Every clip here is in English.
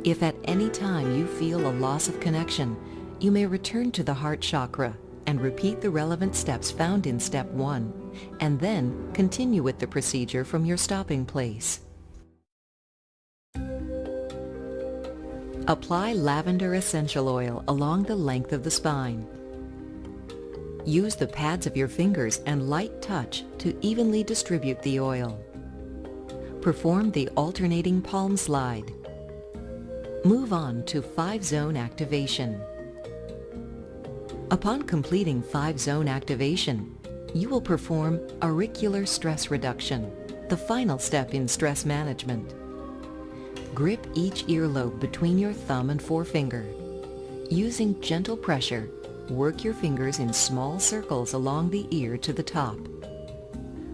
If at any time you feel a loss of connection, you may return to the heart chakra and repeat the relevant steps found in step 1, and then continue with the procedure from your stopping place. Apply lavender essential oil along the length of the spine. Use the pads of your fingers and light touch to evenly distribute the oil. Perform the alternating palm slide. Move on to 5-zone activation. Upon completing 5-zone activation, you will perform auricular stress reduction, the final step in stress management. Grip each earlobe between your thumb and forefinger. Using gentle pressure, work your fingers in small circles along the ear to the top.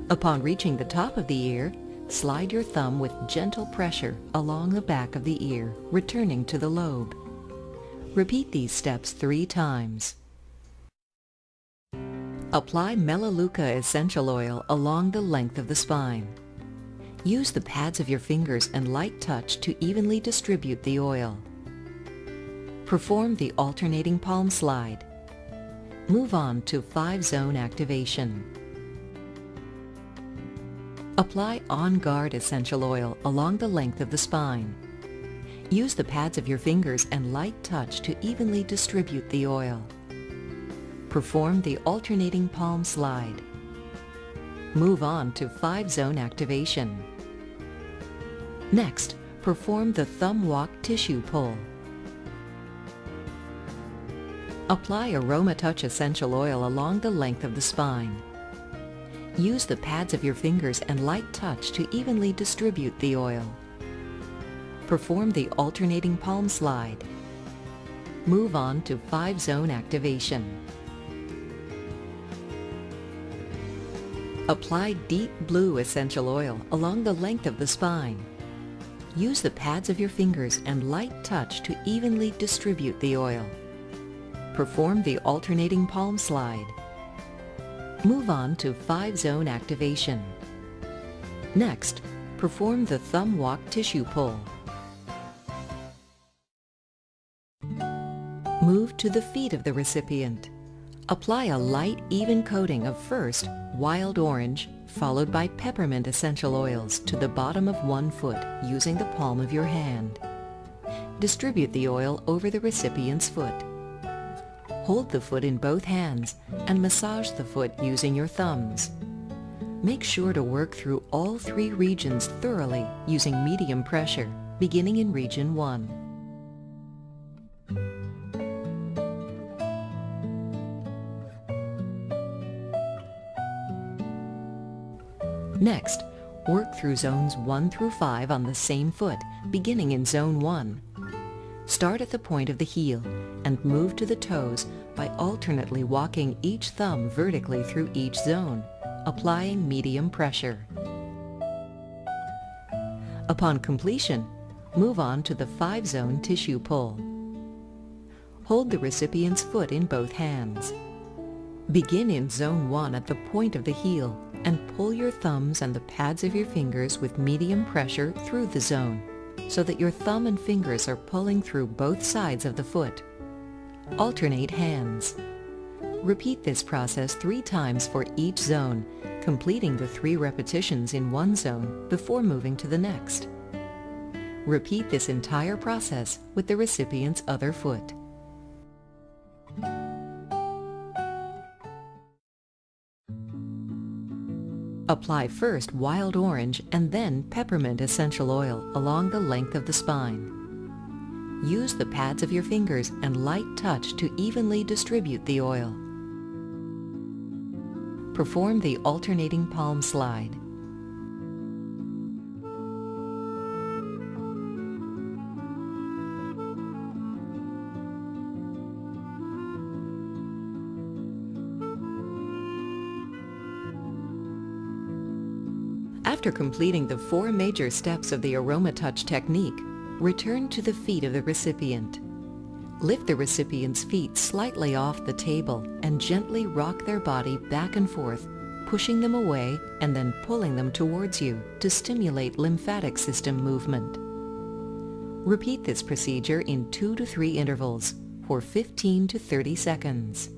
Upon reaching the top of the ear, slide your thumb with gentle pressure along the back of the ear, returning to the lobe. Repeat these steps 3 times. Apply Melaleuca essential oil along the length of the spine. Use the pads of your fingers and light touch to evenly distribute the oil. Perform the alternating palm slide. Move on to 5-zone activation. Apply On Guard essential oil along the length of the spine. Use the pads of your fingers and light touch to evenly distribute the oil. Perform the alternating palm slide. Move on to 5-zone activation. Next, perform the thumb walk tissue pull. Apply Aromatouch essential oil along the length of the spine. Use the pads of your fingers and light touch to evenly distribute the oil. Perform the alternating palm slide. Move on to 5-zone activation. Apply Deep Blue essential oil along the length of the spine. Use the pads of your fingers and light touch to evenly distribute the oil. Perform the alternating palm slide. Move on to 5-zone activation. Next, perform the thumb walk tissue pull. Move to the feet of the recipient. Apply a light, even coating of first wild orange, followed by peppermint essential oils to the bottom of one foot using the palm of your hand. Distribute the oil over the recipient's foot. Hold the foot in both hands and massage the foot using your thumbs. Make sure to work through all 3 regions thoroughly using medium pressure, beginning in region 1. Next, work through zones 1 through 5 on the same foot, beginning in zone 1. Start at the point of the heel and move to the toes by alternately walking each thumb vertically through each zone, applying medium pressure. Upon completion, move on to the 5-zone tissue pull. Hold the recipient's foot in both hands. Begin in zone 1 at the point of the heel and pull your thumbs and the pads of your fingers with medium pressure through the zone, so that your thumb and fingers are pulling through both sides of the foot. Alternate hands. Repeat this process 3 times for each zone, completing the 3 repetitions in one zone before moving to the next. Repeat this entire process with the recipient's other foot. Apply first wild orange and then peppermint essential oil along the length of the spine. Use the pads of your fingers and light touch to evenly distribute the oil. Perform the alternating palm slide. After completing the 4 major steps of the Aromatouch technique, return to the feet of the recipient. Lift the recipient's feet slightly off the table and gently rock their body back and forth, pushing them away and then pulling them towards you to stimulate lymphatic system movement. Repeat this procedure in 2 to 3 intervals for 15 to 30 seconds.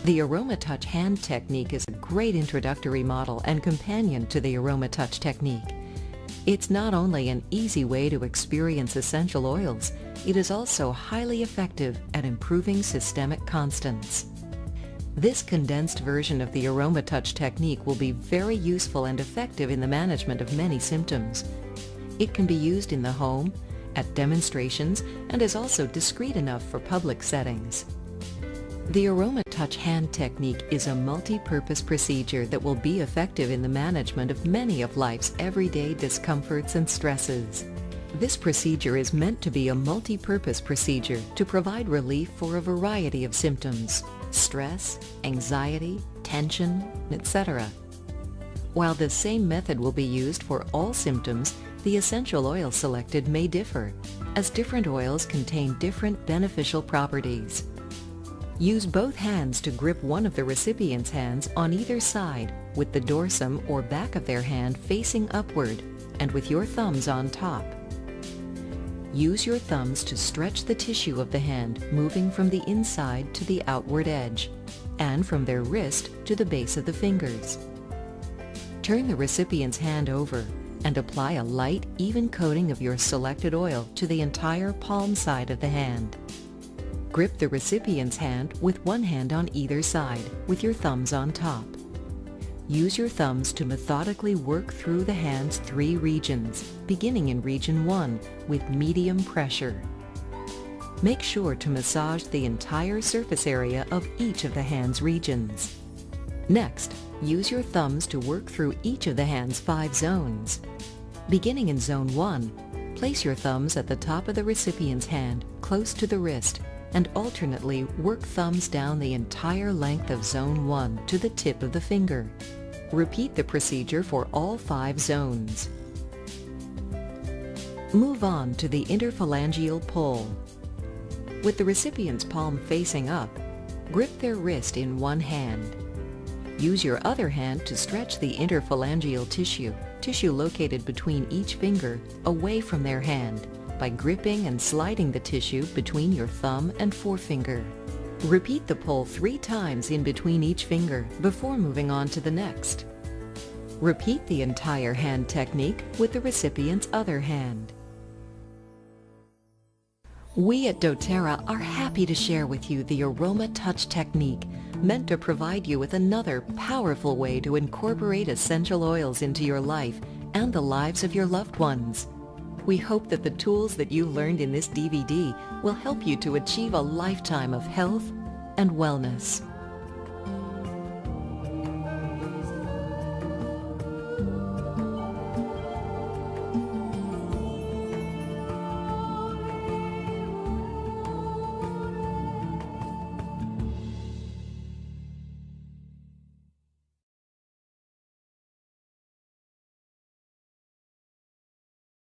The Aromatouch hand technique is a great introductory model and companion to the Aromatouch technique. It's not only an easy way to experience essential oils, it is also highly effective at improving systemic constants. This condensed version of the Aromatouch technique will be very useful and effective in the management of many symptoms. It can be used in the home, at demonstrations, and is also discreet enough for public settings. The Aromatouch hand technique is a multi-purpose procedure that will be effective in the management of many of life's everyday discomforts and stresses. This procedure is meant to be a multi-purpose procedure to provide relief for a variety of symptoms: stress, anxiety, tension, etc. While the same method will be used for all symptoms, the essential oil selected may differ, as different oils contain different beneficial properties. Use both hands to grip one of the recipient's hands on either side, with the dorsum or back of their hand facing upward, and with your thumbs on top. Use your thumbs to stretch the tissue of the hand, moving from the inside to the outward edge, and from their wrist to the base of the fingers. Turn the recipient's hand over and apply a light, even coating of your selected oil to the entire palm side of the hand. Grip the recipient's hand with one hand on either side, with your thumbs on top. Use your thumbs to methodically work through the hand's 3 regions, beginning in region 1 with medium pressure. Make sure to massage the entire surface area of each of the hand's regions. Next, use your thumbs to work through each of the hand's 5 zones. Beginning in zone 1, place your thumbs at the top of the recipient's hand, close to the wrist, and alternately work thumbs down the entire length of zone 1 to the tip of the finger. Repeat the procedure for all 5 zones. Move on to the interphalangeal pull. With the recipient's palm facing up, grip their wrist in one hand. Use your other hand to stretch the interphalangeal tissue located between each finger, away from their hand, by gripping and sliding the tissue between your thumb and forefinger. Repeat the pull 3 times in between each finger before moving on to the next. Repeat the entire hand technique with the recipient's other hand. We at doTERRA are happy to share with you the Aromatouch technique, meant to provide you with another powerful way to incorporate essential oils into your life and the lives of your loved ones. We hope that the tools that you learned in this DVD will help you to achieve a lifetime of health and wellness.